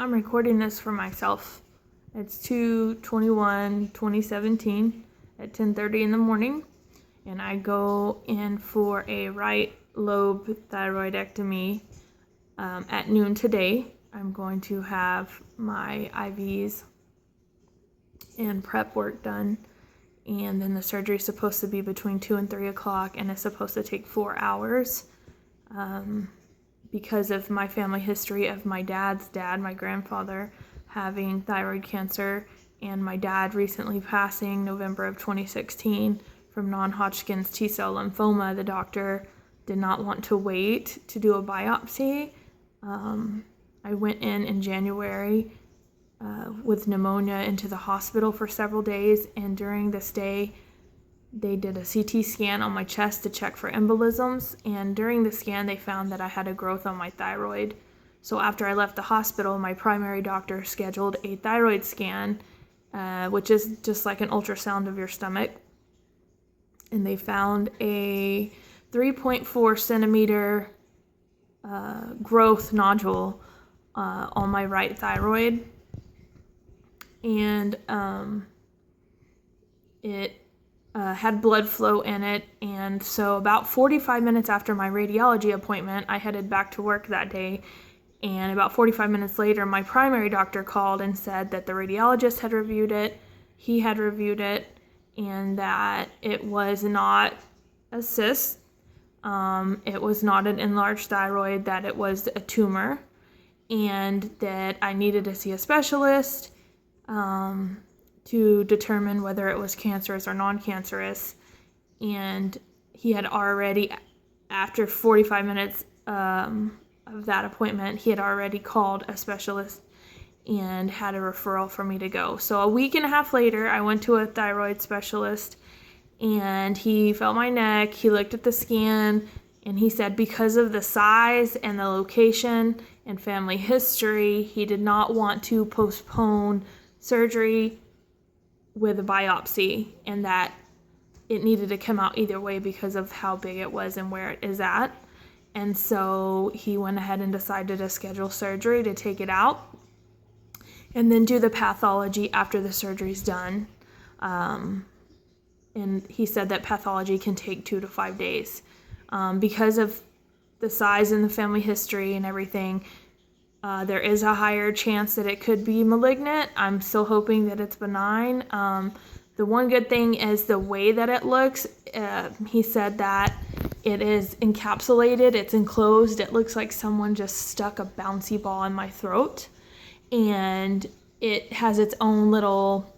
I'm recording this for myself. It's 2/21/2017 at 10:30 in the morning, and I go in for a right lobe thyroidectomy at noon today. I'm going to have my IVs and prep work done, and then the surgery is supposed to be between 2 and 3 o'clock, and it's supposed to take 4 hours. Because of my family history of my dad's dad, my grandfather, having thyroid cancer, and my dad recently passing November of 2016 from non-Hodgkin's T-cell lymphoma, the doctor did not want to wait to do a biopsy. I went in January with pneumonia into the hospital for several days, and during this day they did a CT scan on my chest to check for embolisms, and during the scan they found that I had a growth on my thyroid. So after I left the hospital, my primary doctor scheduled a thyroid scan, which is just like an ultrasound of your stomach, and they found a 3.4 centimeter growth nodule on my right thyroid, and it had blood flow in it. And so about 45 minutes after my radiology appointment, I headed back to work that day, and about 45 minutes later my primary doctor called and said that the radiologist had reviewed it, he had reviewed it, and that it was not a cyst, it was not an enlarged thyroid, that it was a tumor, and that I needed to see a specialist to determine whether it was cancerous or non-cancerous. And he had already, after 45 minutes of that appointment, he had already called a specialist and had a referral for me to go. So a week and a half later, I went to a thyroid specialist, and he felt my neck, he looked at the scan, and he said because of the size and the location and family history, he did not want to postpone surgery with a biopsy, and that it needed to come out either way because of how big it was and where it is at. And so he went ahead and decided to schedule surgery to take it out and then do the pathology after the surgery's done. And he said that pathology can take 2 to 5 days. Because of the size and the family history and everything, there is a higher chance that it could be malignant. I'm still hoping that it's benign. The one good thing is the way that it looks. He said that it is encapsulated, it's enclosed. It looks like someone just stuck a bouncy ball in my throat, and it has its own little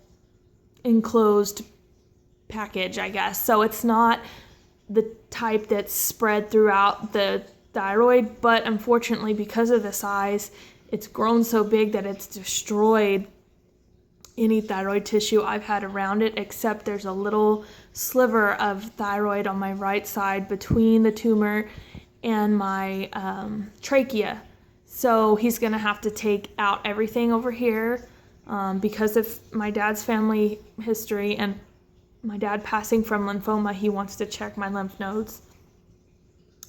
enclosed package, I guess. So it's not the type that's spread throughout the thyroid, but unfortunately because of the size, it's grown so big that it's destroyed any thyroid tissue I've had around it, except there's a little sliver of thyroid on my right side between the tumor and my trachea. So he's gonna have to take out everything over here because of my dad's family history and my dad passing from lymphoma. He wants to check my lymph nodes.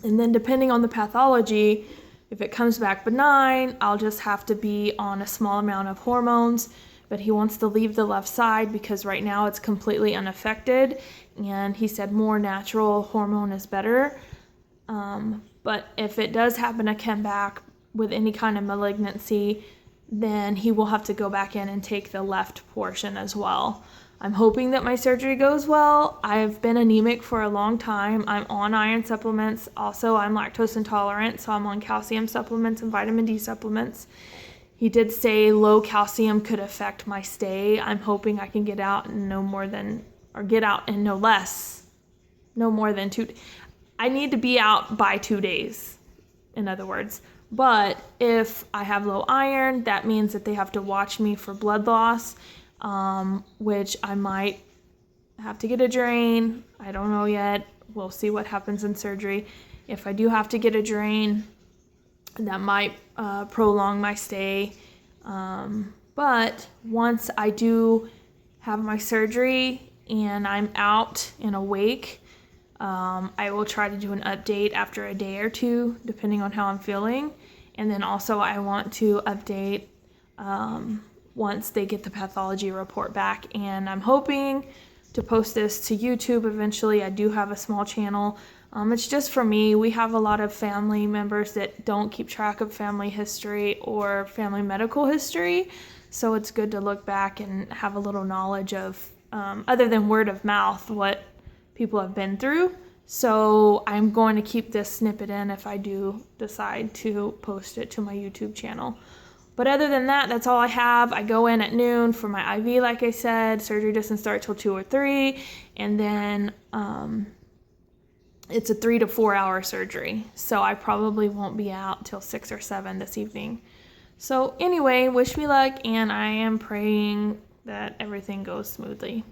And then depending on the pathology, if it comes back benign, I'll just have to be on a small amount of hormones. But he wants to leave the left side because right now it's completely unaffected. And he said more natural hormone is better. But if it does happen to come back with any kind of malignancy, then he will have to go back in and take the left portion as well. I'm hoping that my surgery goes well. I've been anemic for a long time. I'm on iron supplements. Also, I'm lactose intolerant, so I'm on calcium supplements and vitamin D supplements. He did say low calcium could affect my stay. I'm hoping I can get out in no more than 2. I need to be out by 2 days, in other words. But if I have low iron, that means that they have to watch me for blood loss, which I might have to get a drain. I don't know yet. We'll see what happens in surgery. If I do have to get a drain, that might prolong my stay. But once I do have my surgery and I'm out and awake, I will try to do an update after a day or two, depending on how I'm feeling. And then also I want to update once they get the pathology report back. And I'm hoping to post this to YouTube eventually. I do have a small channel. It's just for me. We have a lot of family members that don't keep track of family history or family medical history. So it's good to look back and have a little knowledge of, other than word of mouth, what people have been through. So I'm going to keep this snippet in if I do decide to post it to my YouTube channel. But other than that, that's all I have. I go in at noon for my IV, like I said. Surgery doesn't start till 2 or 3. And then it's a 3 to 4 hour surgery. So I probably won't be out till 6 or 7 this evening. So anyway, wish me luck, and I am praying that everything goes smoothly.